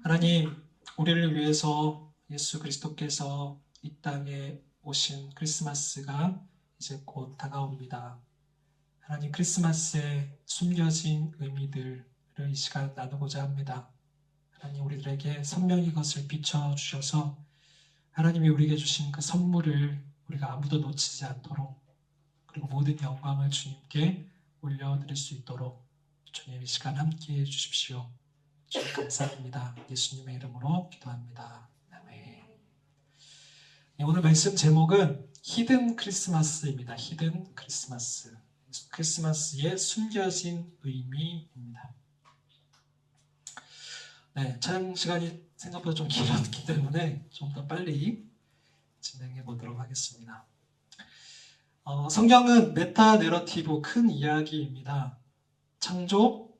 하나님, 우리를 위해서 예수 그리스도께서 이 땅에 오신 크리스마스가 이제 곧 다가옵니다. 하나님, 크리스마스에 숨겨진 의미들을 이 시간 나누고자 합니다. 하나님, 우리들에게 선명히 그것을 비춰주셔서 하나님이 우리에게 주신 그 선물을 우리가 아무도 놓치지 않도록, 그리고 모든 영광을 주님께 올려드릴 수 있도록 주님 이 시간 함께해 주십시오. 주님 감사합니다. 예수님의 이름으로 기도합니다. 아멘. 네, 오늘 말씀 제목은 히든 크리스마스입니다. 히든 크리스마스. 크리스마스의 숨겨진 의미입니다. 네, 촬영 시간이 생각보다 좀 길었기 때문에 좀 더 빨리 진행해 보도록 하겠습니다. 성경은 메타 내러티브, 큰 이야기입니다. 창조,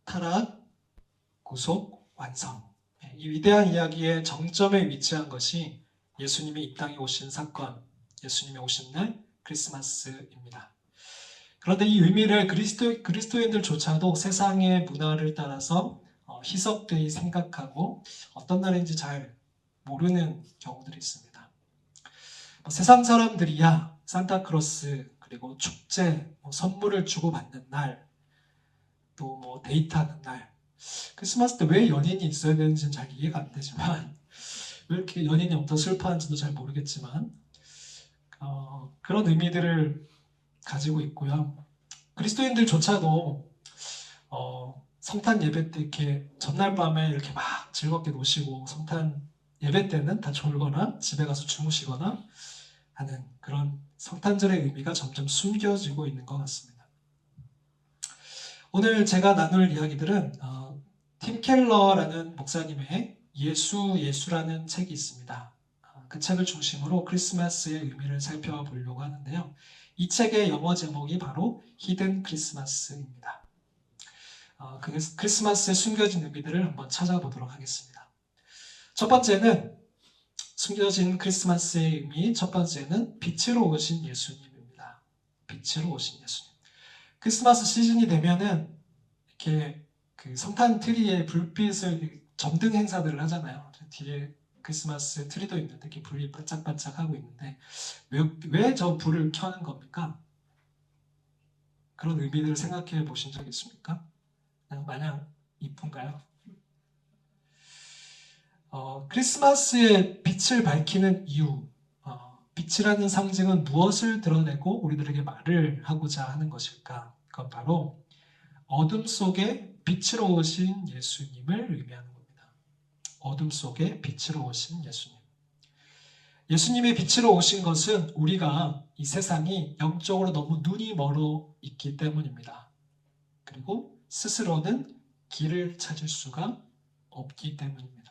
타락, 구속, 완성. 이 위대한 이야기의 정점에 위치한 것이 예수님이 이 땅에 오신 사건, 예수님이 오신 날 크리스마스입니다. 그런데 이 의미를 그리스도인들조차도 세상의 문화를 따라서 희석되이 생각하고 어떤 날인지 잘 모르는 경우들이 있습니다. 세상 사람들이야 산타크로스, 그리고 축제, 선물을 주고받는 날, 또 데이트하는 날, 크리스마스 때 왜 연인이 있어야 되는지는 잘 이해가 안 되지만, 왜 이렇게 연인이 없다 슬퍼하는지도 잘 모르겠지만, 그런 의미들을 가지고 있고요. 그리스도인들조차도 성탄 예배 때 이렇게 전날 밤에 이렇게 막 즐겁게 노시고, 성탄 예배 때는 다 졸거나 집에 가서 주무시거나 하는 그런 성탄절의 의미가 점점 숨겨지고 있는 것 같습니다. 오늘 제가 나눌 이야기들은 팀 켈러라는 목사님의 예수라는 책이 있습니다. 그 책을 중심으로 크리스마스의 의미를 살펴보려고 하는데요. 이 책의 영어 제목이 바로 히든 크리스마스입니다. 그 크리스마스의 숨겨진 의미들을 한번 찾아보도록 하겠습니다. 첫 번째는 숨겨진 크리스마스의 의미, 첫 번째는 빛으로 오신 예수님입니다. 빛으로 오신 예수님. 크리스마스 시즌이 되면은 이렇게 그 성탄 트리에 불빛을 점등 행사들을 하잖아요. 뒤에 크리스마스 트리도 있는데 이렇게 불이 반짝반짝하고 있는데 왜 저 불을 켜는 겁니까? 그런 의미들을 생각해 보신 적 있습니까? 그냥 마냥 이쁜가요? 크리스마스에 빛을 밝히는 이유, 빛이라는 상징은 무엇을 드러내고 우리들에게 말을 하고자 하는 것일까? 그건 바로 어둠 속에 빛으로 오신 예수님을 의미하는 겁니다. 어둠 속에 빛으로 오신 예수님. 예수님의 빛으로 오신 것은 우리가 이 세상이 영적으로 너무 눈이 멀어 있기 때문입니다. 그리고 스스로는 길을 찾을 수가 없기 때문입니다.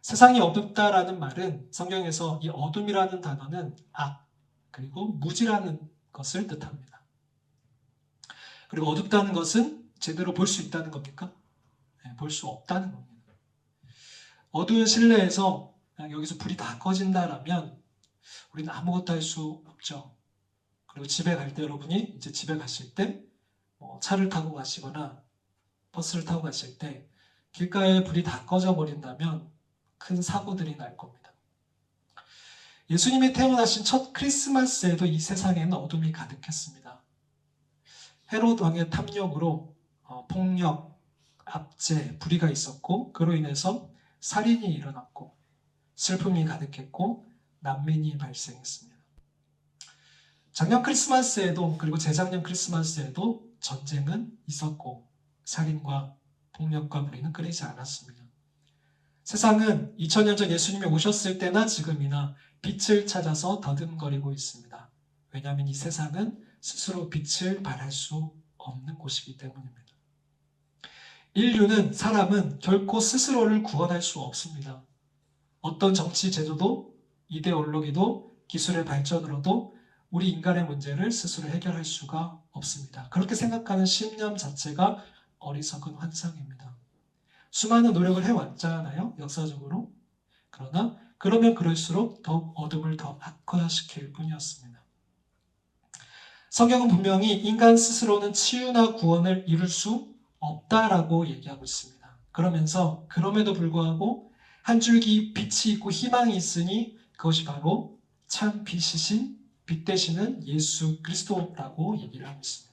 세상이 어둡다라는 말은 성경에서 이 어둠이라는 단어는 악, 그리고 무지라는 것을 뜻합니다. 그리고 어둡다는 것은 제대로 볼 수 있다는 겁니까? 네, 볼 수 없다는 겁니다. 어두운 실내에서 여기서 불이 다 꺼진다라면 우리는 아무것도 할 수 없죠. 그리고 집에 갈 때 여러분이 이제 집에 가실 때 차를 타고 가시거나 버스를 타고 가실 때 길가에 불이 다 꺼져 버린다면 큰 사고들이 날 겁니다. 예수님이 태어나신 첫 크리스마스에도 이 세상에는 어둠이 가득했습니다. 헤롯 왕의 탐욕으로 폭력, 압제, 불의가 있었고 그로 인해서 살인이 일어났고 슬픔이 가득했고 난민이 발생했습니다. 작년 크리스마스에도 그리고 재작년 크리스마스에도 전쟁은 있었고 살인과 폭력과 불의는 끊이지 않았습니다. 세상은 2000년 전 예수님이 오셨을 때나 지금이나 빛을 찾아서 더듬거리고 있습니다. 왜냐하면 이 세상은 스스로 빛을 발할 수 없는 곳이기 때문입니다. 인류는, 사람은 결코 스스로를 구원할 수 없습니다. 어떤 정치 제도도, 이데올로기도, 기술의 발전으로도 우리 인간의 문제를 스스로 해결할 수가 없습니다. 그렇게 생각하는 신념 자체가 어리석은 환상입니다. 수많은 노력을 해왔잖아요, 역사적으로. 그러나 그러면 그럴수록 더욱 어둠을 더 악화시킬 뿐이었습니다. 성경은 분명히 인간 스스로는 치유나 구원을 이룰 수 없다라고 얘기하고 있습니다. 그러면서 그럼에도 불구하고 한 줄기 빛이 있고 희망이 있으니 그것이 바로 참 빛이신 빛 되시는 예수 그리스도라고 얘기를 하고 있습니다.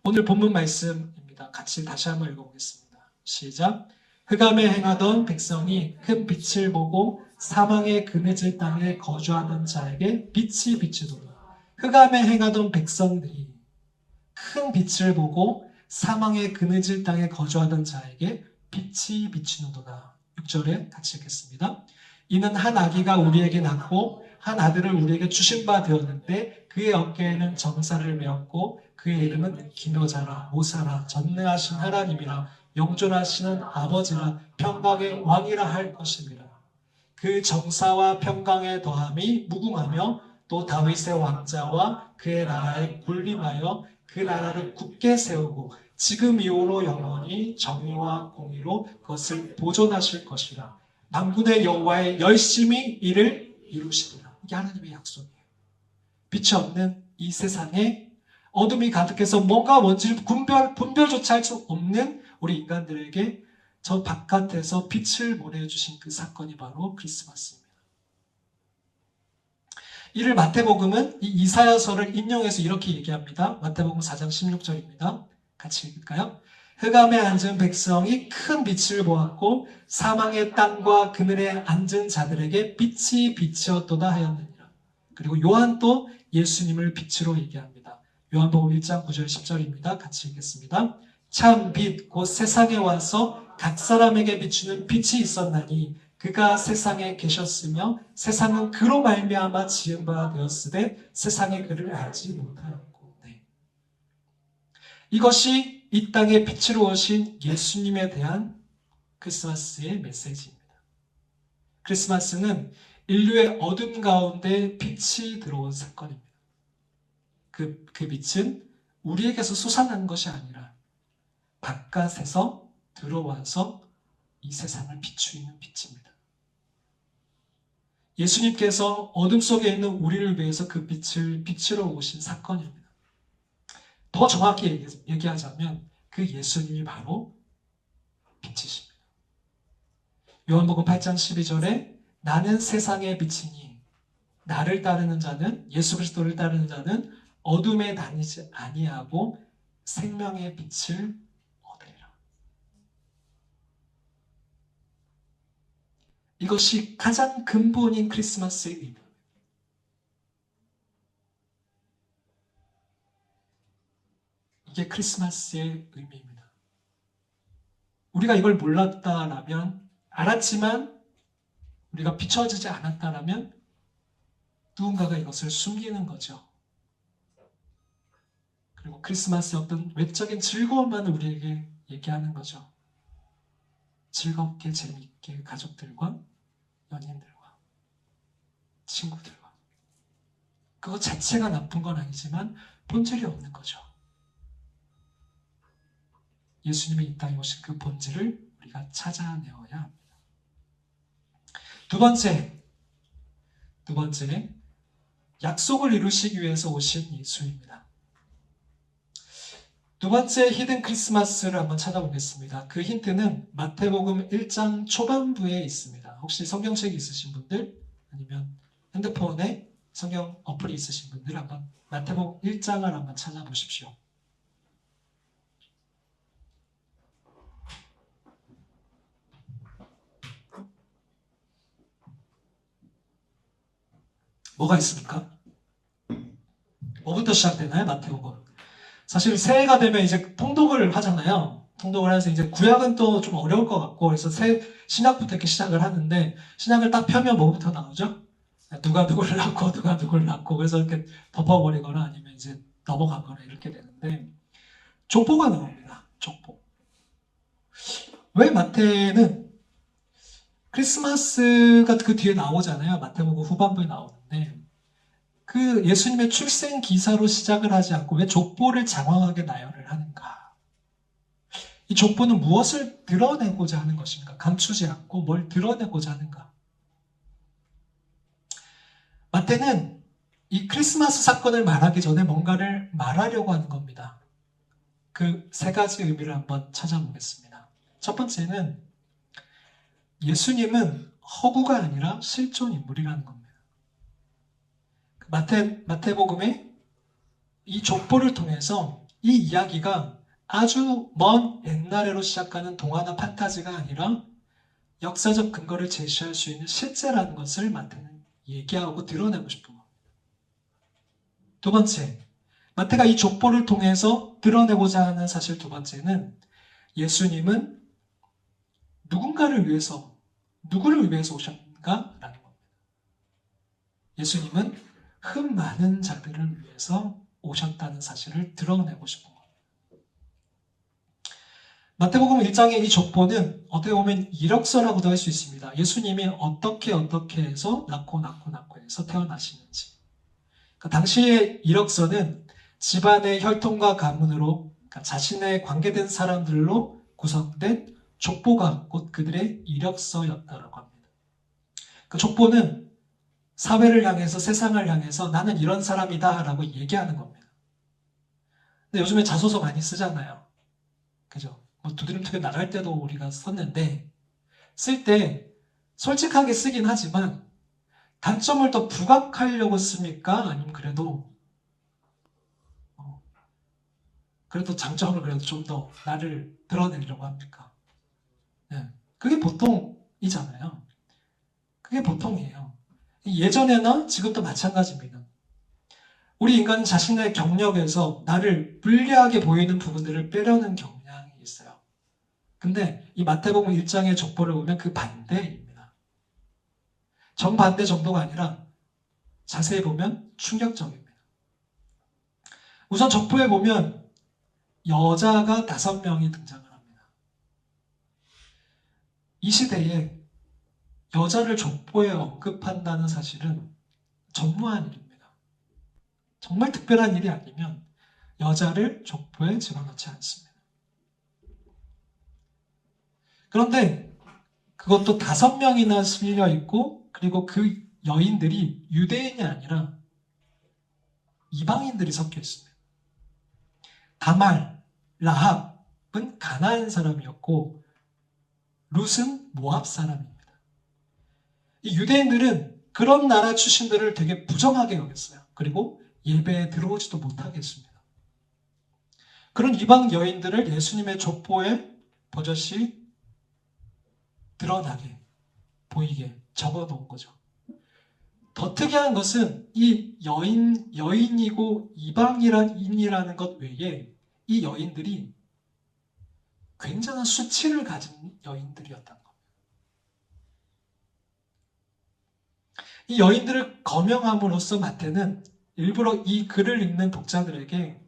오늘 본문 말씀입니다. 같이 다시 한번 읽어보겠습니다. 시작. 흑암에 행하던 백성이 큰 빛을 보고 사망의 그늘질 땅에 거주하던 자에게 빛이 비추도다. 흑암에 행하던 백성들이 큰 빛을 보고 사망의 그늘질 땅에 거주하던 자에게 빛이 비추는도다. 6절에 같이 읽겠습니다. 이는 한 아기가 우리에게 낳고 한 아들을 우리에게 주신 바 되었는데 그의 어깨에는 정사를 메었고 그의 이름은 기묘자라 모사라 전능하신 하나님이라 영존하시는 아버지라 평강의 왕이라 할 것입니다. 그 정사와 평강의 더함이 무궁하며 또 다윗의 왕자와 그의 나라에 군림하여 그 나라를 굳게 세우고 지금 이후로 영원히 정의와 공의로 그것을 보존하실 것이라. 만군의 여호와의 열심히 이를 이루시리라. 이게 하나님의 약속이에요. 빛이 없는 이 세상에 어둠이 가득해서 뭔가 뭔지를 분별조차 할 수 없는 우리 인간들에게 저 바깥에서 빛을 보내주신 그 사건이 바로 크리스마스입니다. 이를 마태복음은 이 이사야서를 인용해서 이렇게 얘기합니다. 마태복음 4장 16절입니다. 같이 읽을까요? 흑암에 앉은 백성이 큰 빛을 보았고 사망의 땅과 그늘에 앉은 자들에게 빛이 비치었도다 하였느니라. 그리고 요한도 예수님을 빛으로 얘기합니다. 요한복음 1장 9절 10절입니다. 같이 읽겠습니다. 참 빛 곧 세상에 와서 각 사람에게 비추는 빛이 있었나니 그가 세상에 계셨으며 세상은 그로 말미암아 지은 바 되었으되 세상이 그를 알지 못하였고. 네. 이것이 이 땅에 빛으로 오신 예수님에 대한 크리스마스의 메시지입니다. 크리스마스는 인류의 어둠 가운데 빛이 들어온 사건입니다. 그 빛은 우리에게서 솟아난 것이 아니라 바깥에서 들어와서 이 세상을 비추이는 빛입니다. 예수님께서 어둠 속에 있는 우리를 위해서 그 빛을 비추러 오신 사건입니다. 더 정확히 얘기하자면 그 예수님이 바로 빛이십니다. 요한복음 8장 12절에 나는 세상의 빛이니 나를 따르는 자는 예수 그리스도를 따르는 자는 어둠에 다니지 아니하고 생명의 빛을 얻으리라. 이것이 가장 근본인 크리스마스의 의미입니다. 이게 크리스마스의 의미입니다. 우리가 이걸 몰랐다라면, 알았지만 우리가 비춰지지 않았다라면 누군가가 이것을 숨기는 거죠. 그리고 크리스마스의 어떤 외적인 즐거움만을 우리에게 얘기하는 거죠. 즐겁게 재미있게 가족들과 연인들과 친구들과 그것 자체가 나쁜 건 아니지만 본질이 없는 거죠. 예수님이 이 땅에 오신 그 본질을 우리가 찾아내어야 합니다. 두 번째, 약속을 이루시기 위해서 오신 예수입니다. 두 번째 히든 크리스마스를 한번 찾아보겠습니다. 그 힌트는 마태복음 1장 초반부에 있습니다. 혹시 성경책이 있으신 분들 아니면 핸드폰에 성경 어플이 있으신 분들 한번 마태복음 1장을 한번 찾아보십시오. 뭐가 있습니까? 뭐부터 시작되나요? 마태복음. 사실 새해가 되면 이제 통독을 하잖아요. 통독을 해서 이제 구약은 또 좀 어려울 것 같고 그래서 신약부터 이렇게 시작을 하는데 신약을 딱 펴면 뭐부터 나오죠? 누가 누구를 낳고 누가 누구를 낳고 그래서 이렇게 덮어버리거나 아니면 이제 넘어가거나 이렇게 되는데 족보가 나옵니다. 족보. 왜 마태는 크리스마스가 그 뒤에 나오잖아요. 마태복음 후반부에 나오는데 그 예수님의 출생 기사로 시작을 하지 않고 왜 족보를 장황하게 나열을 하는가? 이 족보는 무엇을 드러내고자 하는 것인가? 감추지 않고 뭘 드러내고자 하는가? 마태는 이 크리스마스 사건을 말하기 전에 뭔가를 말하려고 하는 겁니다. 그 세 가지 의미를 한번 찾아보겠습니다. 첫 번째는 예수님은 허구가 아니라 실존 인물이라는 겁니다. 마태복음에 이 족보를 통해서 이 이야기가 아주 먼 옛날에로 시작하는 동화나 판타지가 아니라 역사적 근거를 제시할 수 있는 실제라는 것을 마태는 얘기하고 드러내고 싶은 겁니다. 두 번째, 마태가 이 족보를 통해서 드러내고자 하는 사실 두 번째는 예수님은 누구를 위해서 오셨는가라는 겁니다. 예수님은 흠 많은 자들을 위해서 오셨다는 사실을 드러내고 싶은 겁니다. 마태복음 1장의 이 족보는 어떻게 보면 이력서라고도 할 수 있습니다. 예수님이 어떻게 해서 낳고 해서 태어나시는지. 그러니까 당시의 이력서는 집안의 혈통과 가문으로, 그러니까 자신의 관계된 사람들로 구성된 족보가 곧 그들의 이력서였다고 합니다. 그 족보는 사회를 향해서, 세상을 향해서 나는 이런 사람이다 라고 얘기하는 겁니다. 근데 요즘에 자소서 많이 쓰잖아요. 그죠? 뭐 두드림통에 나갈 때도 우리가 썼는데, 쓸 때 솔직하게 쓰긴 하지만 단점을 더 부각하려고 씁니까? 아니면 그래도 장점을 그래도 좀 더 나를 드러내려고 합니까? 네. 그게 보통이잖아요. 그게 보통이에요. 예전에나 지금도 마찬가지입니다. 우리 인간은 자신의 경력에서 나를 불리하게 보이는 부분들을 빼려는 경향이 있어요. 근데 이 마태복음 1장의 족보를 보면 그 반대입니다. 정반대 정도가 아니라 자세히 보면 충격적입니다. 우선 족보에 보면 여자가 5명이 등장을 합니다. 이 시대에 여자를 족보에 언급한다는 사실은 전무한 일입니다. 정말 특별한 일이 아니면 여자를 족보에 집어넣지 않습니다. 그런데 그것도 5명이나 실려 있고, 그리고 그 여인들이 유대인이 아니라 이방인들이 섞여 있습니다. 다말, 라합은 가나안 사람이었고 룻은 모압 사람입니다. 이 유대인들은 그런 나라 출신들을 되게 부정하게 여겼어요. 그리고 예배에 들어오지도 못하게 했습니다. 그런 이방 여인들을 예수님의 족보에 버젓이 드러나게, 보이게 적어놓은 거죠. 더 특이한 것은 이 여인이고 이방인이라는 것 외에 이 여인들이 굉장한 수치를 가진 여인들이었다는 겁니다. 이 여인들을 거명함으로써 마태는 일부러 이 글을 읽는 독자들에게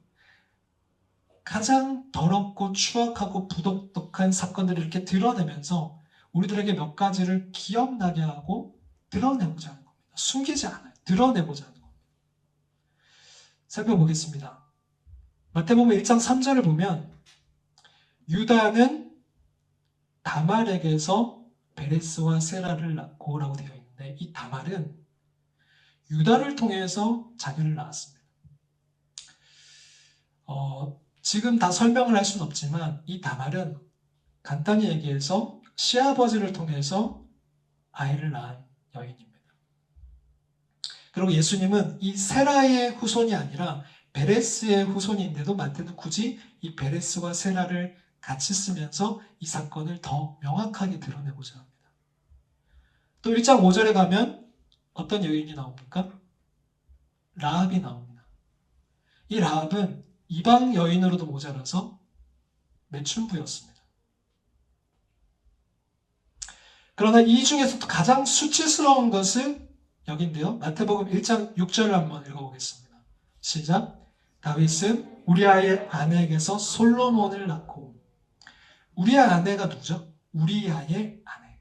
가장 더럽고 추악하고 부도덕한 사건들을 이렇게 드러내면서 우리들에게 몇 가지를 기억나게 하고 드러내고자 하는 겁니다. 숨기지 않아요. 드러내고자 하는 겁니다. 살펴보겠습니다. 마태복음 1장 3절을 보면 유다는 다말에게서 베레스와 세라를 낳고라고 되어 있는데, 이 다말은 유다를 통해서 자녀를 낳았습니다. 지금 다 설명을 할 수는 없지만 이 다말은 간단히 얘기해서 시아버지를 통해서 아이를 낳은 여인입니다. 그리고 예수님은 이 세라의 후손이 아니라 베레스의 후손인데도 마태는 굳이 이 베레스와 세라를 같이 쓰면서 이 사건을 더 명확하게 드러내고자 합니다. 또 1장 5절에 가면 어떤 여인이 나옵니까? 라합이 나옵니다. 이 라합은 이방 여인으로도 모자라서 매춘부였습니다. 그러나 이 중에서도 가장 수치스러운 것은 여기인데요. 마태복음 1장 6절을 한번 읽어보겠습니다. 시작. 다윗은 우리아의 아내에게서 솔로몬을 낳고, 우리아 아내가 누구죠? 우리아의 아내.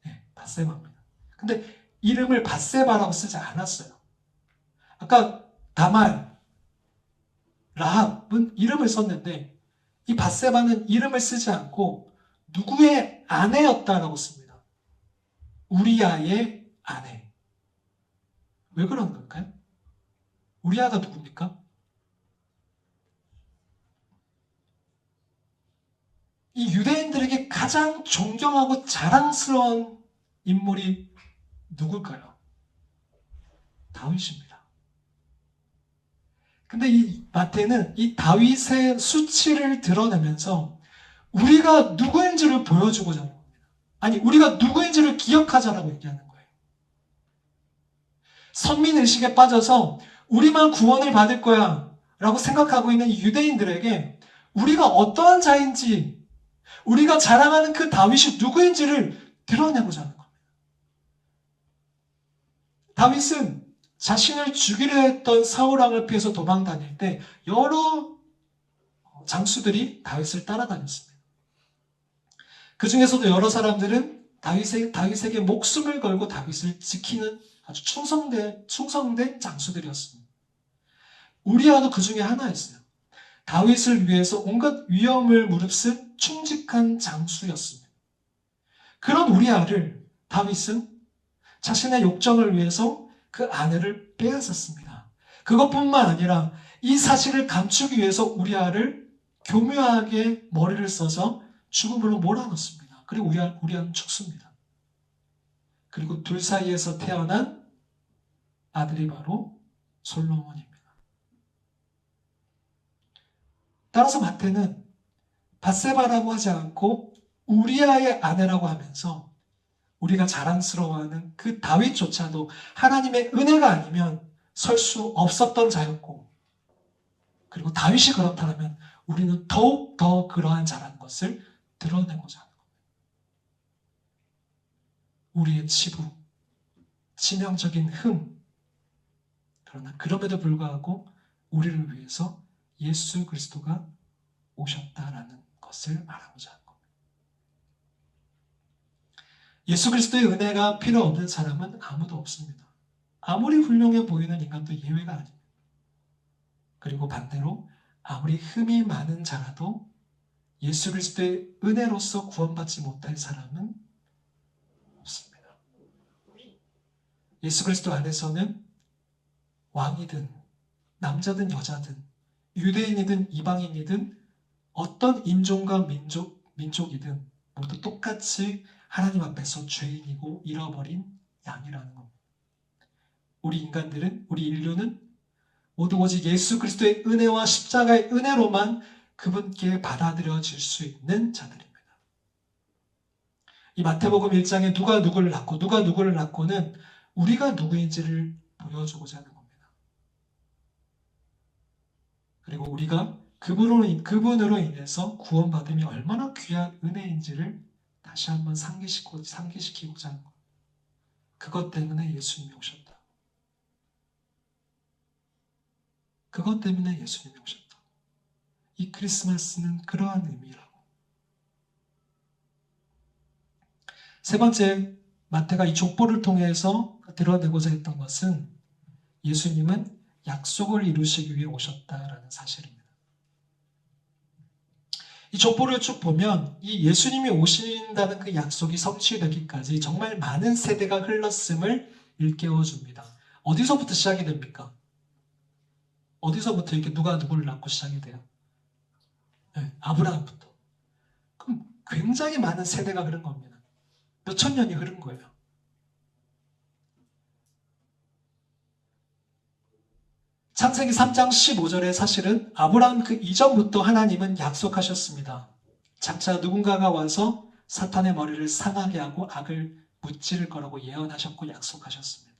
네, 밧세바입니다. 근데 이름을 밧세바라고 쓰지 않았어요. 아까 다말, 라합은 이름을 썼는데 이 밧세바는 이름을 쓰지 않고 누구의 아내였다라고 씁니다. 우리아의 아내. 왜 그런 걸까요? 우리아가 누굽니까? 이 유대인들에게 가장 존경하고 자랑스러운 인물이 누굴까요? 다윗입니다. 근데 이 마태는 이 다윗의 수치를 드러내면서 우리가 누구인지를 보여주고자 하는 겁니다. 아니, 우리가 누구인지를 기억하자라고 얘기하는 거예요. 선민의식에 빠져서 우리만 구원을 받을 거야 라고 생각하고 있는 유대인들에게 우리가 어떠한 자인지, 우리가 자랑하는 그 다윗이 누구인지를 드러내고자 하는 겁니다. 다윗은 자신을 죽이려 했던 사울왕을 피해서 도망 다닐 때 여러 장수들이 다윗을 따라다녔습니다. 그 중에서도 여러 사람들은 다윗에게 목숨을 걸고 다윗을 지키는 아주 충성된 장수들이었습니다. 우리아도 그 중에 하나였어요. 다윗을 위해서 온갖 위험을 무릅쓴 충직한 장수였습니다. 그런 우리아를 다윗은 자신의 욕정을 위해서 그 아내를 빼앗았습니다. 그것뿐만 아니라 이 사실을 감추기 위해서 우리아를 교묘하게 머리를 써서 죽음으로 몰아넣습니다. 그리고 우리아는 죽습니다. 그리고 둘 사이에서 태어난 아들이 바로 솔로몬입니다. 따라서 마태는 밧세바라고 하지 않고 우리아의 아내라고 하면서 우리가 자랑스러워하는 그 다윗조차도 하나님의 은혜가 아니면 설 수 없었던 자였고, 그리고 다윗이 그렇다면 우리는 더욱 더 그러한 자라는 것을 드러내고자 하는 겁니다. 우리의 치부, 치명적인 흠, 그러나 그럼에도 불구하고 우리를 위해서 예수 그리스도가 오셨다라는 것을 말하고자 하는 겁니다. 예수 그리스도의 은혜가 필요 없는 사람은 아무도 없습니다. 아무리 훌륭해 보이는 인간도 예외가 아닙니다. 그리고 반대로 아무리 흠이 많은 자라도 예수 그리스도의 은혜로서 구원받지 못할 사람은 없습니다. 예수 그리스도 안에서는 왕이든 남자든 여자든 유대인이든 이방인이든 어떤 인종과 민족이든 모두 똑같이 하나님 앞에서 죄인이고 잃어버린 양이라는 겁니다. 우리 인간들은, 우리 인류는 모두 오직 예수 그리스도의 은혜와 십자가의 은혜로만 그분께 받아들여질 수 있는 자들입니다. 이 마태복음 1장에 누가 누구를 낳고는 우리가 누구인지를 보여주고자 하는 겁니다. 그리고 우리가 그분으로 인해서 구원받음이 얼마나 귀한 은혜인지를 다시 한번 상기시키고자 하는 겁니다. 그것 때문에 예수님이 오셨다. 그것 때문에 예수님이 오셨다. 이 크리스마스는 그러한 의미라고. 세 번째, 마태가 이 족보를 통해서 드러내고자 했던 것은 예수님은 약속을 이루시기 위해 오셨다라는 사실입니다. 이 족보를 쭉 보면 이 예수님이 오신다는 그 약속이 성취되기까지 정말 많은 세대가 흘렀음을 일깨워줍니다. 어디서부터 시작이 됩니까? 어디서부터 이렇게 누가 누구를 낳고 시작이 돼요? 네, 아브라함부터. 그럼 굉장히 많은 세대가 흐른 겁니다. 몇천 년이 흐른 거예요. 창세기 3장 15절에 사실은 아브라함 그 이전부터 하나님은 약속하셨습니다. 장차 누군가가 와서 사탄의 머리를 상하게 하고 악을 무찌를 거라고 예언하셨고 약속하셨습니다.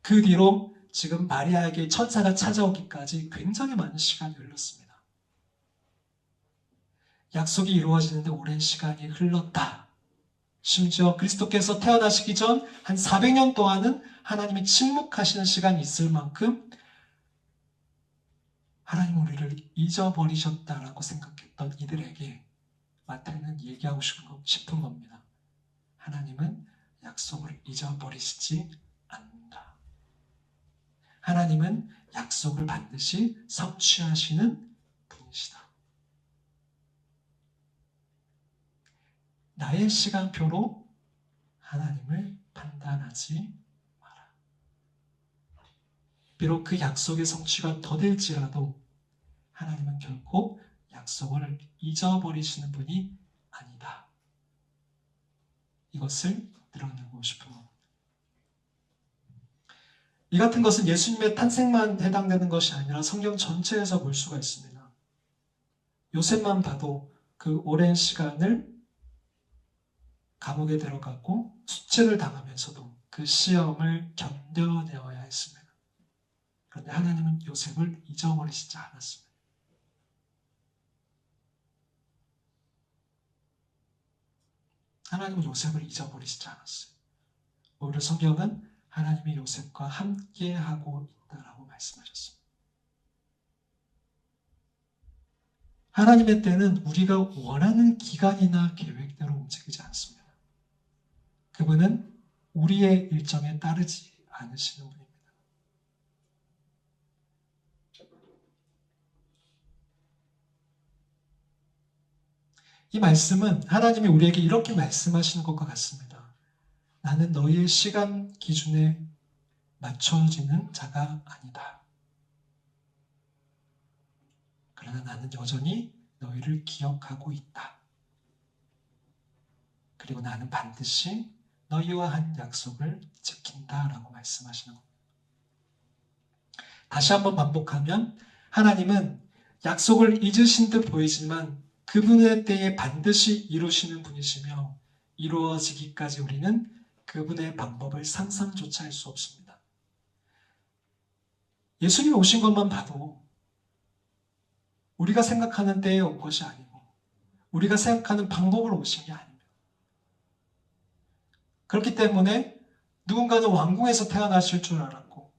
그 뒤로 지금 마리아에게 천사가 찾아오기까지 굉장히 많은 시간이 흘렀습니다. 약속이 이루어지는데 오랜 시간이 흘렀다. 심지어 그리스도께서 태어나시기 전 한 400년 동안은 하나님이 침묵하시는 시간이 있을 만큼 하나님 우리를 잊어버리셨다라고 생각했던 이들에게 마태는 얘기하고 싶은 겁니다. 하나님은 약속을 잊어버리시지 않는다. 하나님은 약속을 반드시 성취하시는 분이시다. 나의 시간표로 하나님을 판단하지 마라. 비록 그 약속의 성취가 더딜지라도 하나님은 결코 약속을 잊어버리시는 분이 아니다. 이것을 드러내고 싶은 겁니다. 이 같은 것은 예수님의 탄생만 해당되는 것이 아니라 성경 전체에서 볼 수가 있습니다. 요셉만 봐도 그 오랜 시간을 감옥에 들어가고 수치를 당하면서도 그 시험을 견뎌내어야 했습니다. 그런데 하나님은 요셉을 잊어버리시지 않았습니다. 하나님은 요셉을 잊어버리시지 않았어요. 오히려 성경은 하나님이 요셉과 함께하고 있다라고 말씀하셨습니다. 하나님의 때는 우리가 원하는 기간이나 계획대로 움직이지 않습니다. 그분은 우리의 일정에 따르지 않으시는 분입니다. 이 말씀은 하나님이 우리에게 이렇게 말씀하시는 것과 같습니다. 나는 너희의 시간 기준에 맞춰지는 자가 아니다. 그러나 나는 여전히 너희를 기억하고 있다. 그리고 나는 반드시 너희와 한 약속을 지킨다라고 말씀하시는 겁니다. 다시 한번 반복하면 하나님은 약속을 잊으신 듯 보이지만 그분의 때에 반드시 이루시는 분이시며 이루어지기까지 우리는 그분의 방법을 상상조차 할 수 없습니다. 예수님이 오신 것만 봐도 우리가 생각하는 때에 온 것이 아니고 우리가 생각하는 방법으로 오신 게 아닙니다. 그렇기 때문에 누군가는 왕궁에서 태어나실 줄 알았고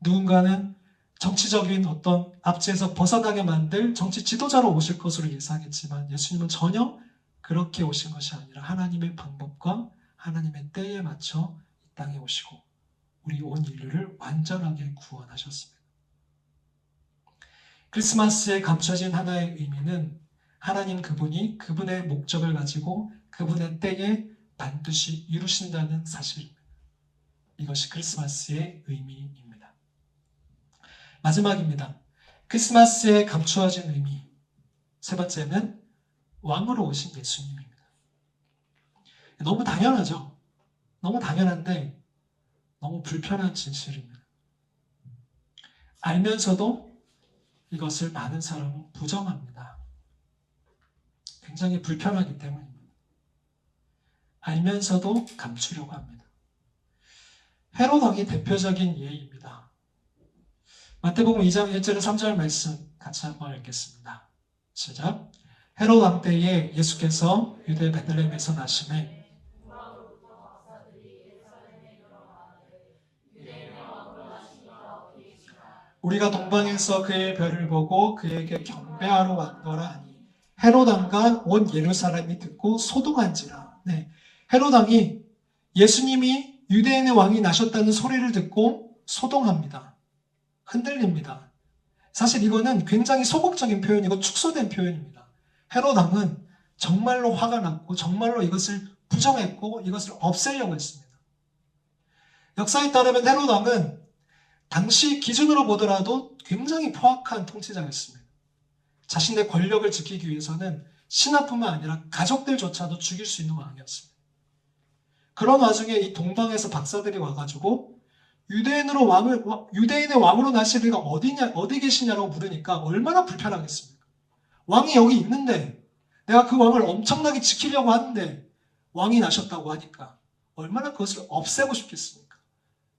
누군가는 정치적인 어떤 압제에서 벗어나게 만들 정치 지도자로 오실 것으로 예상했지만 예수님은 전혀 그렇게 오신 것이 아니라 하나님의 방법과 하나님의 때에 맞춰 이 땅에 오시고 우리 온 인류를 완전하게 구원하셨습니다. 크리스마스에 감춰진 하나의 의미는 하나님 그분이 그분의 목적을 가지고 그분의 때에 반드시 이루신다는 사실입니다. 이것이 크리스마스의 의미입니다. 마지막입니다. 크리스마스에 감추어진 의미. 세 번째는 왕으로 오신 예수님입니다. 너무 당연하죠. 너무 당연한데 너무 불편한 진실입니다. 알면서도 이것을 많은 사람은 부정합니다. 굉장히 불편하기 때문입니다. 알면서도 감추려고 합니다. 헤롯 왕이 대표적인 예입니다. 마태복음 2장 1절에 3절 말씀 같이 한번 읽겠습니다. 시작. 헤롯 왕 때에 예수께서 유대 베들레헴에서 나심에 우리가 동방에서 그의 별을 보고 그에게 경배하러 왔노라 하니 헤롯 왕과 온 예루살렘이 듣고 소동한지라. 네, 헤롯 왕이 예수님이 유대인의 왕이 나셨다는 소리를 듣고 소동합니다. 흔들립니다. 사실 이거는 굉장히 소극적인 표현이고 축소된 표현입니다. 헤롯 왕은 정말로 화가 났고 정말로 이것을 부정했고 이것을 없애려고 했습니다. 역사에 따르면 헤롯 왕은 당시 기준으로 보더라도 굉장히 포악한 통치자였습니다. 자신의 권력을 지키기 위해서는 신하뿐만 아니라 가족들조차도 죽일 수 있는 왕이었습니다. 그런 와중에 이 동방에서 박사들이 와가지고 유대인의 왕으로 나실 리가 어디 계시냐라고 물으니까 얼마나 불편하겠습니까? 왕이 여기 있는데 내가 그 왕을 엄청나게 지키려고 하는데 왕이 나셨다고 하니까 얼마나 그것을 없애고 싶겠습니까?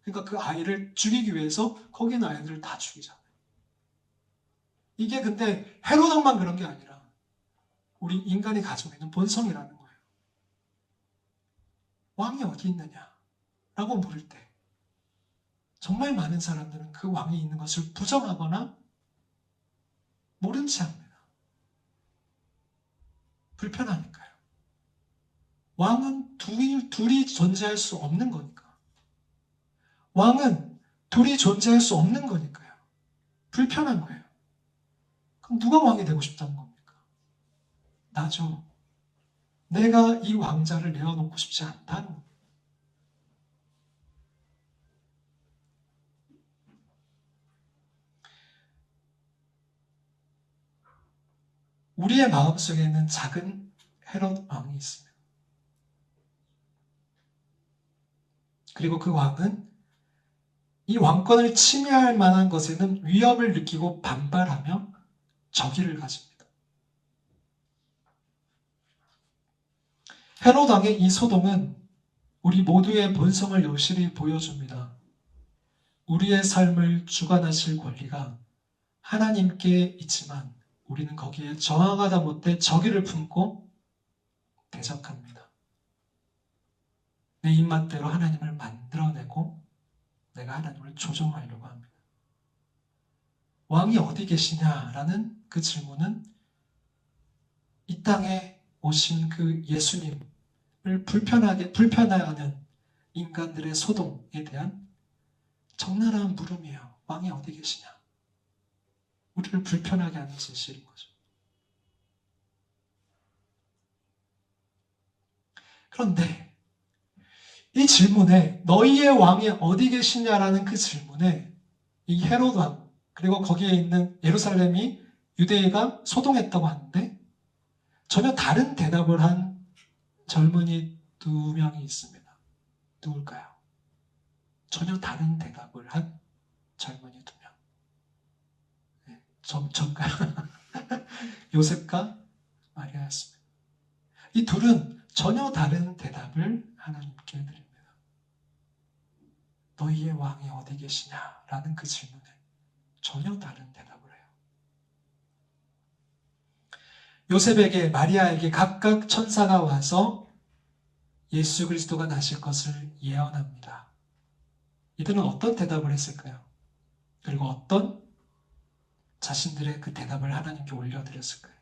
그러니까 그 아이를 죽이기 위해서 거기 있는 아이들을 다 죽이잖아요. 이게 근데 헤롯 왕만 그런 게 아니라 우리 인간이 가지고 있는 본성이라는 거예요. 왕이 어디 있느냐라고 물을 때 정말 많은 사람들은 그 왕이 있는 것을 부정하거나 모른 채 합니다. 불편하니까요. 왕은 둘이 존재할 수 없는 거니까. 왕은 둘이 존재할 수 없는 거니까요. 불편한 거예요. 그럼 누가 왕이 되고 싶다는 겁니까? 나죠. 내가 이 왕자를 내어놓고 싶지 않다는 겁니다. 우리의 마음속에는 작은 헤롯 왕이 있습니다. 그리고 그 왕은 이 왕권을 침해할 만한 것에는 위협을 느끼고 반발하며 적의를 가집니다. 헤롯 왕의 이 소동은 우리 모두의 본성을 여실히 보여줍니다. 우리의 삶을 주관하실 권리가 하나님께 있지만 우리는 거기에 저항하다 못해 적의를 품고 대적합니다. 내 입맛대로 하나님을 만들어내고 내가 하나님을 조종하려고 합니다. 왕이 어디 계시냐라는 그 질문은 이 땅에 오신 그 예수님을 불편해하는 인간들의 소동에 대한 적나라한 물음이에요. 왕이 어디 계시냐? 우리를 불편하게 하는 진실인 거죠. 그런데 이 질문에 너희의 왕이 어디 계시냐라는 그 질문에 이 헤롯 왕 그리고 거기에 있는 예루살렘이 유대인가 소동했다고 하는데 전혀 다른 대답을 한 젊은이 2명이 있습니다. 누굴까요? 전혀 다른 대답을 한 젊은이 2명. 네, 전가요? 요셉과 마리아였습니다. 이 둘은 전혀 다른 대답을 하나님께 드립니다. 너희의 왕이 어디 계시냐라는 그 질문에 전혀 다른 대답을 해요. 요셉에게 마리아에게 각각 천사가 와서 예수 그리스도가 나실 것을 예언합니다. 이들은 어떤 대답을 했을까요? 그리고 어떤 자신들의 그 대답을 하나님께 올려드렸을까요?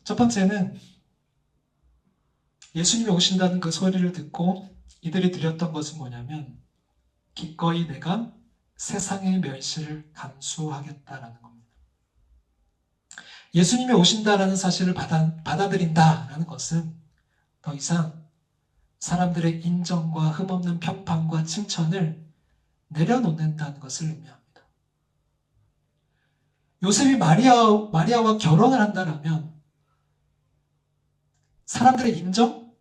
첫 번째는 예수님이 오신다는 그 소리를 듣고 이들이 드렸던 것은 뭐냐면 기꺼이 내가 세상의 멸시를 감수하겠다라는 겁니다. 예수님이 오신다라는 사실을 받아들인다라는 것은 더 이상 사람들의 인정과 흠없는 평판과 칭찬을 내려놓는다는 것을 의미합니다. 요셉이 마리아와 결혼을 한다면 사람들의 인정,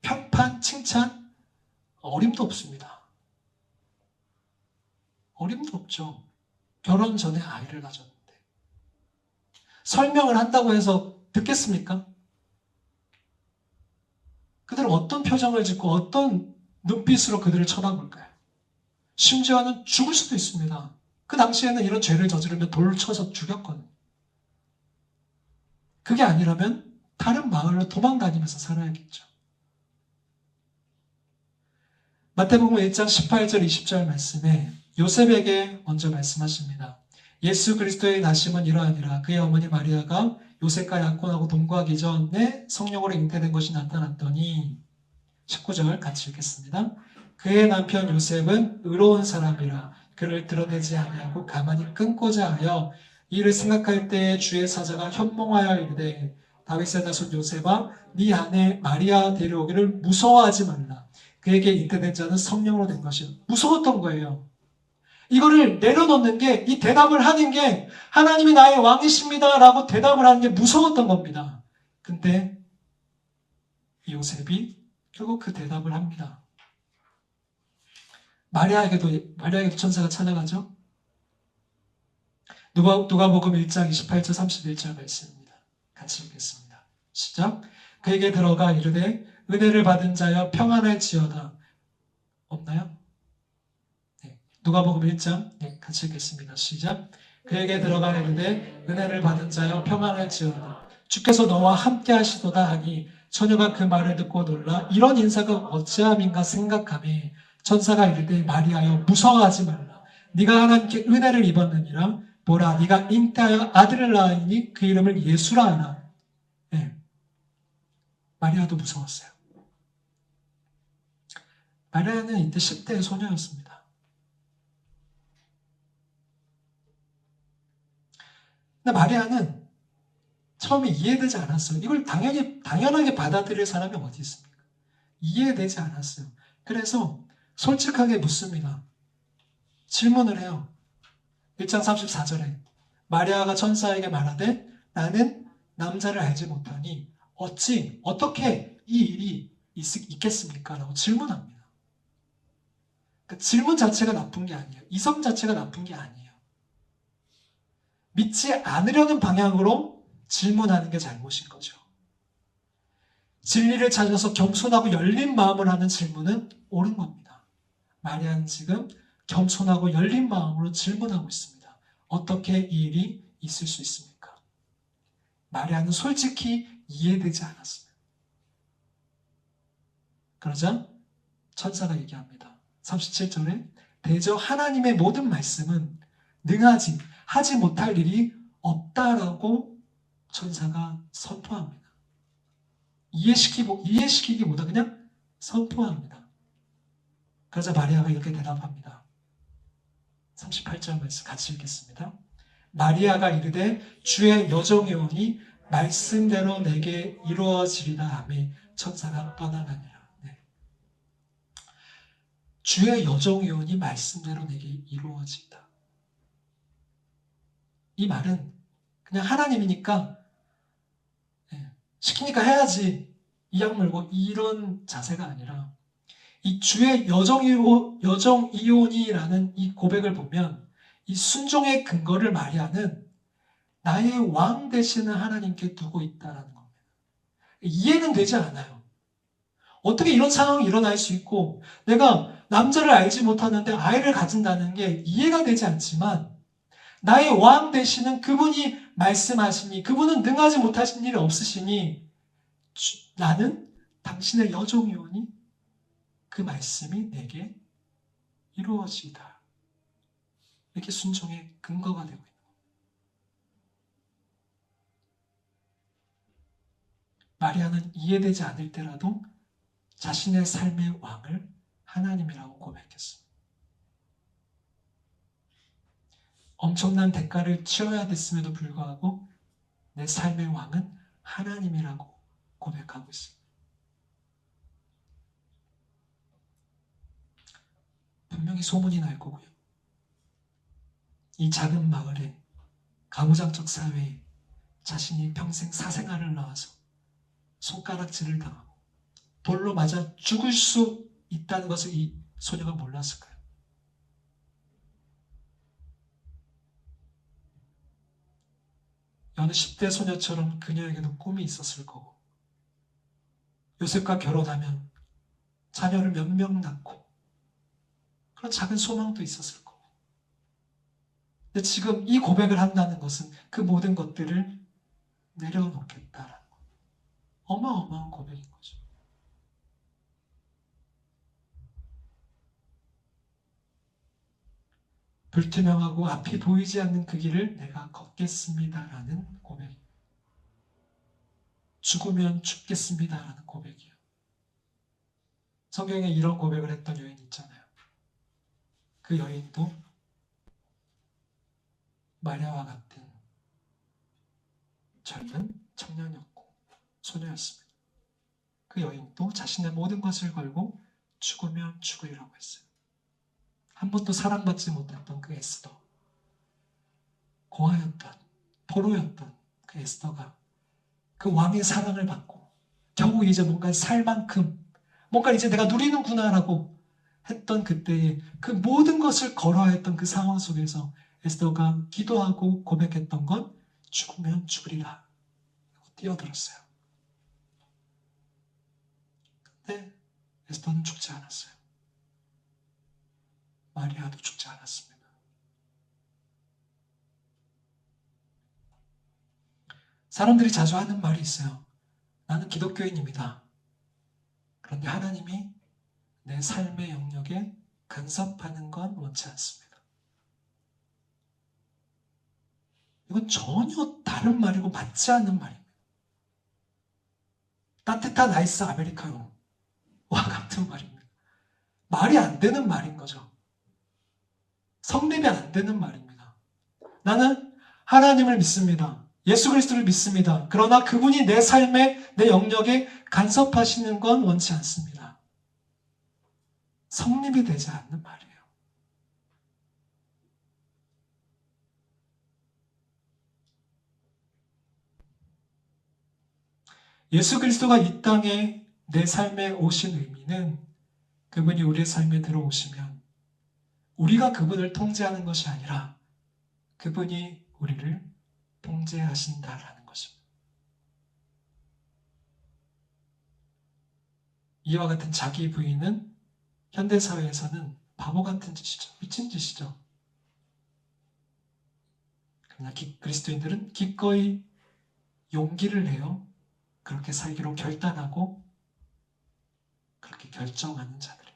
평판, 칭찬 어림도 없습니다. 어림도 없죠. 결혼 전에 아이를 가졌는데. 설명을 한다고 해서 듣겠습니까? 그들은 어떤 표정을 짓고 어떤 눈빛으로 그들을 쳐다볼까요? 심지어는 죽을 수도 있습니다. 그 당시에는 이런 죄를 저지르면 돌을 쳐서 죽였거든요. 그게 아니라면 다른 마을로 도망다니면서 살아야겠죠. 마태복음 1장 18절 20절 말씀에 요셉에게 먼저 말씀하십니다. 예수 그리스도의 나심은 이러하니라. 그의 어머니 마리아가 요셉과 약혼하고 동거하기 전에 성령으로 잉태된 것이 나타났더니 19절 같이 읽겠습니다. 그의 남편 요셉은 의로운 사람이라 그를 드러내지 아니하고 가만히 끊고자 하여 이를 생각할 때에 주의 사자가 현몽하여 이르되 다윗의 자손 요셉아 네 아내 마리아 데려오기를 무서워하지 말라. 그에게 잉태된 자는 성령으로 된 것이요. 무서웠던 거예요. 이거를 내려놓는 게, 이 대답을 하는 게 하나님이 나의 왕이십니다 라고 대답을 하는 게 무서웠던 겁니다. 근데 요셉이 결국 그 대답을 합니다. 마리아에게도 천사가 찾아가죠. 누가복음 1장 28절 31절 말씀입니다. 같이 읽겠습니다. 시작. 그에게 들어가 이르되 은혜를 받은 자여 평안할지어다. 없나요? 네. 누가복음 1장 같이 읽겠습니다. 시작. 그에게 들어가 이르되 은혜를 받은 자여 평안할지어다. 주께서 너와 함께 하시도다 하니 처녀가 그 말을 듣고 놀라 이런 인사가 어찌함인가 생각하며 천사가 이르되 마리아여 무서워하지 말라. 네가 하나님께 은혜를 입었느니라. 보라 네가 잉태하여 아들을 낳으니 그 이름을 예수라 하나. 네. 마리아도 무서웠어요. 마리아는 이때 10대의 소녀였습니다. 근데 마리아는 처음에 이해되지 않았어요. 이걸 당연하게 받아들일 사람이 어디 있습니까? 이해되지 않았어요. 그래서 솔직하게 묻습니다. 질문을 해요. 1장 34절에 마리아가 천사에게 말하되 나는 남자를 알지 못하니 어떻게 이 일이 있겠습니까? 라고 질문합니다. 그러니까 질문 자체가 나쁜 게 아니에요. 이성 자체가 나쁜 게 아니에요. 믿지 않으려는 방향으로 질문하는 게 잘못인 거죠. 진리를 찾아서 겸손하고 열린 마음을 하는 질문은 옳은 겁니다. 마리아는 지금 겸손하고 열린 마음으로 질문하고 있습니다. 어떻게 이 일이 있을 수 있습니까? 마리아는 솔직히 이해되지 않았어요. 그러자 천사가 얘기합니다. 37절에 대저 하나님의 모든 말씀은 하지 못할 일이 없다라고 천사가 선포합니다. 이해시키기보다 그냥 선포합니다. 그러자 마리아가 이렇게 대답합니다. 38절 말씀 같이 읽겠습니다. 마리아가 이르되 주의 여종이오니 말씀대로 내게 이루어지리라 하며 천사가 떠나가니라. 네. 주의 여종이오니 말씀대로 내게 이루어지다. 이 말은 그냥 하나님이니까 시키니까 해야지 이 약물고 이런 자세가 아니라 이 주의 여정이오니라는 이 고백을 보면 이 순종의 근거를 마리아는 나의 왕 되시는 하나님께 두고 있다는 겁니다. 이해는 되지 않아요. 어떻게 이런 상황이 일어날 수 있고 내가 남자를 알지 못하는데 아이를 가진다는 게 이해가 되지 않지만 나의 왕 되시는 그분이 말씀하시니 그분은 능하지 못하신 일이 없으시니 나는 당신의 여종이오니 그 말씀이 내게 이루어지다. 이렇게 순종의 근거가 되고 있는 겁니다. 마리아는 이해되지 않을 때라도 자신의 삶의 왕을 하나님이라고 고백했습니다. 엄청난 대가를 치러야 됐음에도 불구하고 내 삶의 왕은 하나님이라고 고백하고 있습니다. 분명히 소문이 날 거고요. 이 작은 마을에 가무장적 사회에 자신이 평생 사생활을 낳아서 손가락질을 당하고 돌로 맞아 죽을 수 있다는 것을 이 소녀가 몰랐을까요? 어느 10대 소녀처럼 그녀에게도 꿈이 있었을 거고 요셉과 결혼하면 자녀를 몇 명 낳고 그런 작은 소망도 있었을 거고 근데 지금 이 고백을 한다는 것은 그 모든 것들을 내려놓겠다라는 거예요. 어마어마한 고백인 거죠. 불투명하고 앞이 보이지 않는 그 길을 내가 걷겠습니다라는 고백. 죽으면 죽겠습니다라는 고백이요. 성경에 이런 고백을 했던 여인이 있잖아요. 그 여인도 마리아와 같은 젊은 청년이었고 소녀였습니다. 그 여인도 자신의 모든 것을 걸고 죽으면 죽으리라고 했어요. 한 번도 사랑받지 못했던 그 에스더, 고아였던 포로였던 그 에스더가 그 왕의 사랑을 받고 겨우 이제 뭔가 살 만큼 뭔가 이제 내가 누리는구나라고 했던 그때에 그 모든 것을 걸어야 했던 그 상황 속에서 에스더가 기도하고 고백했던 건 죽으면 죽으리라 하고 뛰어들었어요. 근데 에스더는 죽지 않았어요. 마리아도 죽지 않았습니다. 사람들이 자주 하는 말이 있어요. 나는 기독교인입니다. 그런데 하나님이 내 삶의 영역에 간섭하는 건 원치 않습니다. 이건 전혀 다른 말이고 맞지 않는 말입니다. 따뜻한 아이스 아메리카노와 같은 말입니다. 말이 안 되는 말인 거죠. 성립이 안 되는 말입니다. 나는 하나님을 믿습니다. 예수 그리스도를 믿습니다. 그러나 그분이 내 삶에, 내 영역에 간섭하시는 건 원치 않습니다. 성립이 되지 않는 말이에요. 예수 그리스도가 이 땅에 내 삶에 오신 의미는 그분이 우리의 삶에 들어오시면 우리가 그분을 통제하는 것이 아니라 그분이 우리를 통제하신다라는 것입니다. 이와 같은 자기 부인은 현대사회에서는 바보 같은 짓이죠. 미친 짓이죠. 그러나 그리스도인들은 기꺼이 용기를 내어 그렇게 살기로 결단하고 그렇게 결정하는 자들입니다.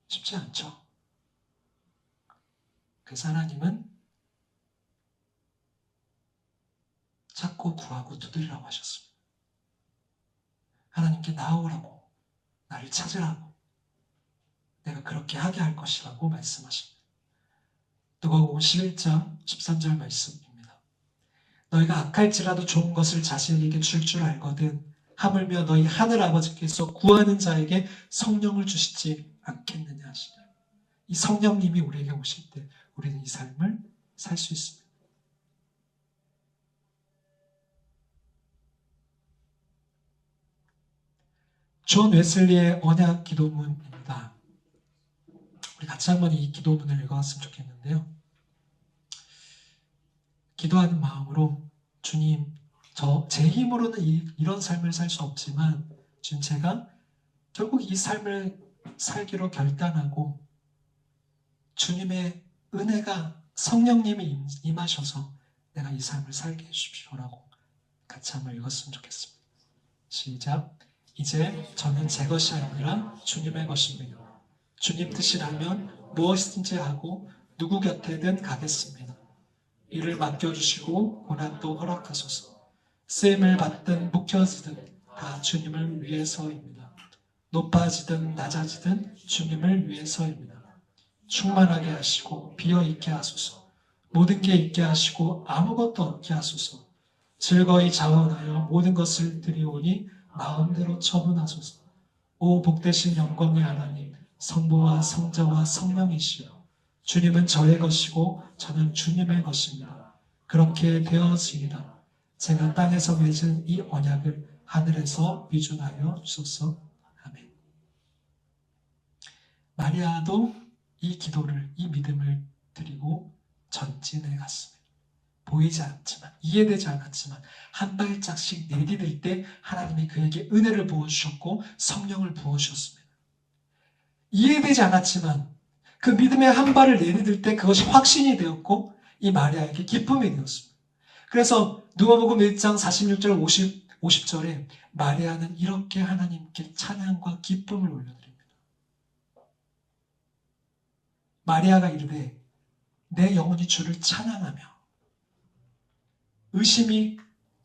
쉽지 않죠. 그래서 하나님은 찾고 구하고 두드리라고 하셨습니다. 하나님께 나오라고, 나를 찾으라고, 내가 그렇게 하게 할 것이라고 말씀하십니다. 누가복음 11장 13절 말씀입니다. 너희가 악할지라도 좋은 것을 자신에게 줄 알거든 하물며 너희 하늘 아버지께서 구하는 자에게 성령을 주시지 않겠느냐 하시니, 이 성령님이 우리에게 오실 때 우리는 이 삶을 살 수 있습니다. 존 웨슬리의 언약 기도문입니다. 우리 같이 한번 이 기도문을 읽어봤으면 좋겠는데요. 기도하는 마음으로 주님, 제 힘으로는 이런 삶을 살 수 없지만 주님, 제가 결국 이 삶을 살기로 결단하고 주님의 은혜가 성령님이 임하셔서 내가 이 삶을 살게 해주십시오라고 같이 한번 읽었으면 좋겠습니다. 시작. 이제 저는 제 것이 아니라 주님의 것입니다. 주님 뜻이라면 무엇이든지 하고 누구 곁에든 가겠습니다. 이를 맡겨주시고 고난도 허락하소서. 쓰임을 받든 묵혀지든 다 주님을 위해서입니다. 높아지든 낮아지든 주님을 위해서입니다. 충만하게 하시고 비어있게 하소서. 모든 게 있게 하시고 아무것도 없게 하소서. 즐거이 자원하여 모든 것을 드리오니 마음대로 처분하소서. 오 복되신 영광의 하나님, 성부와 성자와 성령이시여, 주님은 저의 것이고 저는 주님의 것입니다. 그렇게 되어지이다. 제가 땅에서 맺은 이 언약을 하늘에서 위준하여 주소서. 아멘. 마리아도 이 기도를, 이 믿음을 드리고 전진해 갔습니다. 보이지 않지만, 이해되지 않았지만 한 발짝씩 내디딜 때 하나님이 그에게 은혜를 부어주셨고 성령을 부어주셨습니다. 이해되지 않았지만 그 믿음의 한 발을 내디딜 때 그것이 확신이 되었고 이 마리아에게 기쁨이 되었습니다. 그래서 누가복음 1장 46절 50절에 마리아는 이렇게 하나님께 찬양과 기쁨을 올려드립니다. 마리아가 이르되 내 영혼이 주를 찬양하며, 의심이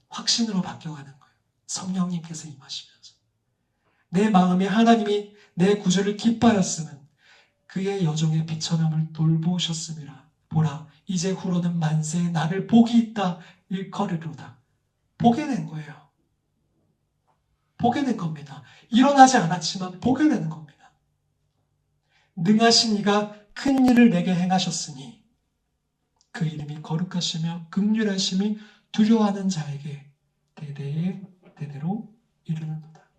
확신으로 바뀌어가는 거예요. 성령님께서 임하시면서 내 마음에 하나님이 내 구주를 기뻐하였으면 그의 여종의 비천함을 돌보셨음이라. 보라, 이제 후로는 만세에 나를 복이 있다 일컬으로다. 보게 된 거예요. 보게 된 겁니다. 일어나지 않았지만 보게 되는 겁니다. 능하신 이가 큰 일을 내게 행하셨으니 그 이름이 거룩하시며 긍휼하심이 두려워하는 자에게 대대로 이르는도다.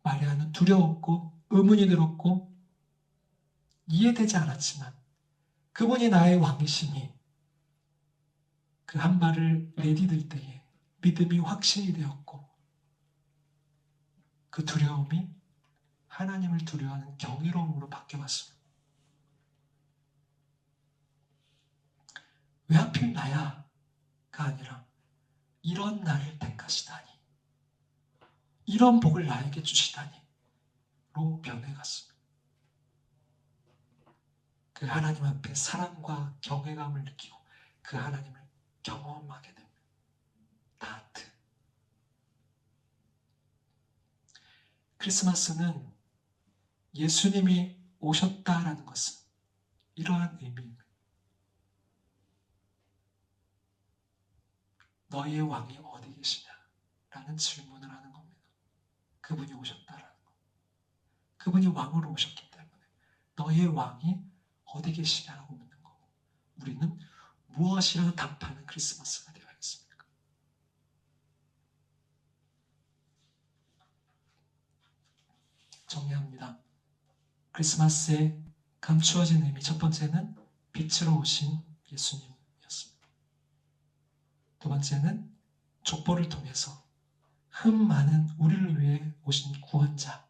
마리아는 두려웠고 의문이 들었고 이해되지 않았지만 그분이 나의 왕이시니 그 한 발을 내디딜 때에 믿음이 확신이 되었고 그 두려움이 하나님을 두려워하는 경이로움으로 바뀌어갔습니다. 왜 하필 나야가 아니라 이런 나를 택하시다니, 이런 복을 나에게 주시다니로 변해갔습니다. 그 하나님 앞에 사랑과 경외감을 느끼고 그 하나님을 경험하게 됩니다. 다트. 크리스마스는 예수님이 오셨다라는 것은 이러한 의미입니다. 너희의 왕이 어디 계시냐? 라는 질문을 하는 겁니다. 그분이 오셨다라는 것. 그분이 왕으로 오셨기 때문에 너희의 왕이 어디 계시냐라고 묻는 거고, 우리는 무엇이라도 답하는 크리스마스가 되어야 정리합니다. 크리스마스에 감추어진 의미, 첫 번째는 빛으로 오신 예수님이었습니다. 두 번째는 족보를 통해서 많은 우리를 위해 오신 구원자,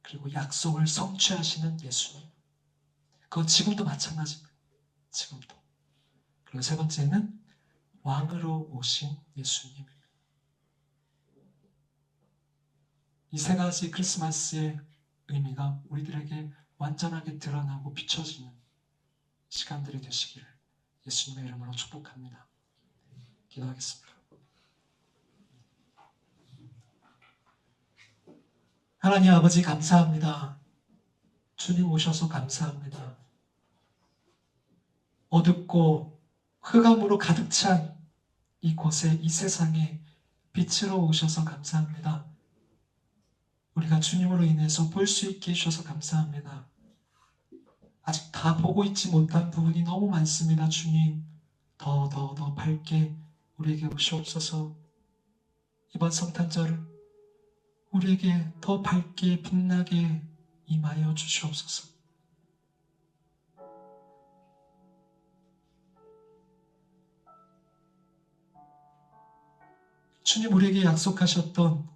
그리고 약속을 성취하시는 예수님. 그건 지금도 마찬가지입니다. 지금도. 그리고 세 번째는 왕으로 오신 예수님. 이 세 가지 크리스마스의 의미가 우리들에게 완전하게 드러나고 비춰지는 시간들이 되시기를 예수님의 이름으로 축복합니다. 기도하겠습니다. 하나님 아버지 감사합니다. 주님 오셔서 감사합니다. 어둡고 흑암으로 가득 찬 이곳에, 이 세상에 빛으로 오셔서 감사합니다. 우리가 주님으로 인해서 볼 수 있게 해주셔서 감사합니다. 아직 다 보고 있지 못한 부분이 너무 많습니다. 주님, 더 밝게 우리에게 오시옵소서. 이번 성탄절을 우리에게 더 밝게 빛나게 임하여 주시옵소서. 주님 우리에게 약속하셨던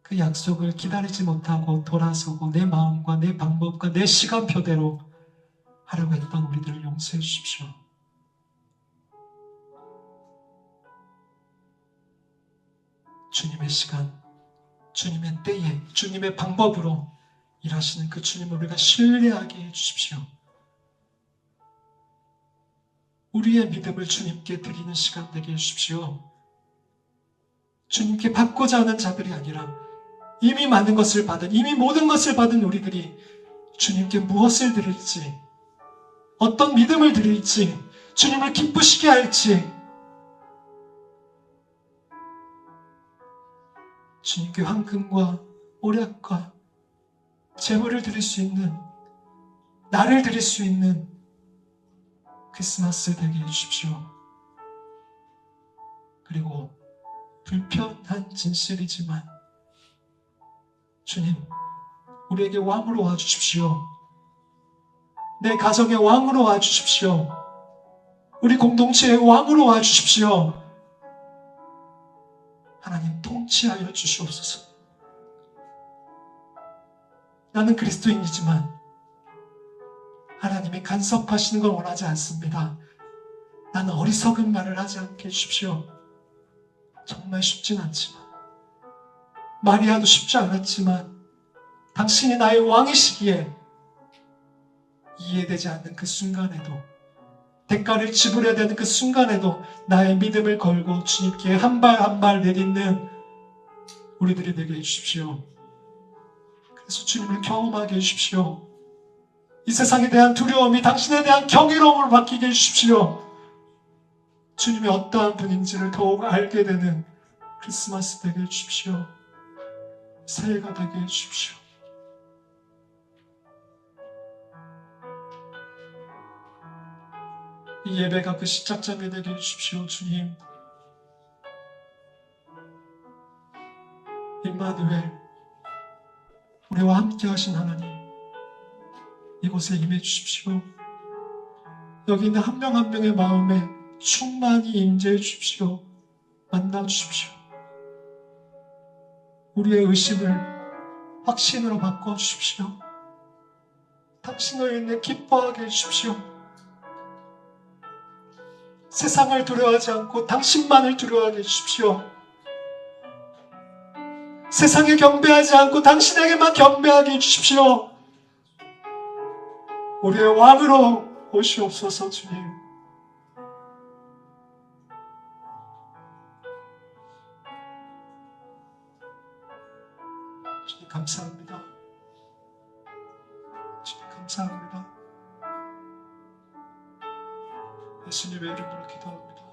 그 약속을 기다리지 못하고 돌아서고 내 마음과 내 방법과 내 시간표대로 하려고 했던 우리들을 용서해 주십시오. 주님의 시간, 주님의 때에, 주님의 방법으로 일하시는 그 주님을 우리가 신뢰하게 해주십시오. 우리의 믿음을 주님께 드리는 시간 되게 해주십시오. 주님께 받고자 하는 자들이 아니라 이미 많은 것을 받은, 이미 모든 것을 받은 우리들이 주님께 무엇을 드릴지, 어떤 믿음을 드릴지, 주님을 기쁘시게 할지, 주님께 황금과 오략과 제물을 드릴 수 있는, 나를 드릴 수 있는 크리스마스 되게 해주십시오. 그리고 불편한 진실이지만 주님, 우리에게 왕으로 와주십시오. 내 가정의 왕으로 와주십시오. 우리 공동체의 왕으로 와주십시오. 하나님 통치하여 주시옵소서. 나는 그리스도인이지만 하나님이 간섭하시는 걸 원하지 않습니다. 나는 어리석은 말을 하지 않게 해주십시오. 정말 쉽진 않지만, 마리아도 쉽지 않았지만 당신이 나의 왕이시기에 이해되지 않는 그 순간에도, 대가를 지불해야 되는 그 순간에도 나의 믿음을 걸고 주님께 한 발 한 발 내딛는 우리들이 되게 해주십시오. 그래서 주님을 경험하게 해주십시오. 이 세상에 대한 두려움이 당신에 대한 경이로움으로 바뀌게 해주십시오. 주님이 어떠한 분인지를 더욱 알게 되는 크리스마스 되게 해주십시오. 새해가 되게 해주십시오. 이 예배가 그 시작점이 되게 해주십시오. 주님, 임마누엘, 우리와 함께 하신 하나님, 이곳에 임해 주십시오. 여기 있는 한 명 한 명의 마음에 충만히 임재해 주십시오. 만나 주십시오. 우리의 의심을 확신으로 바꿔 주십시오. 당신을 인해 기뻐하게 해주십시오. 세상을 두려워하지 않고 당신만을 두려워하게 해주십시오. 세상에 경배하지 않고 당신에게만 경배하게 해주십시오. 우리의 왕으로 오시옵소서. 주님, 주님 감사합니다. 주님 감사합니다. 예수님의 이름으로 기도합니다.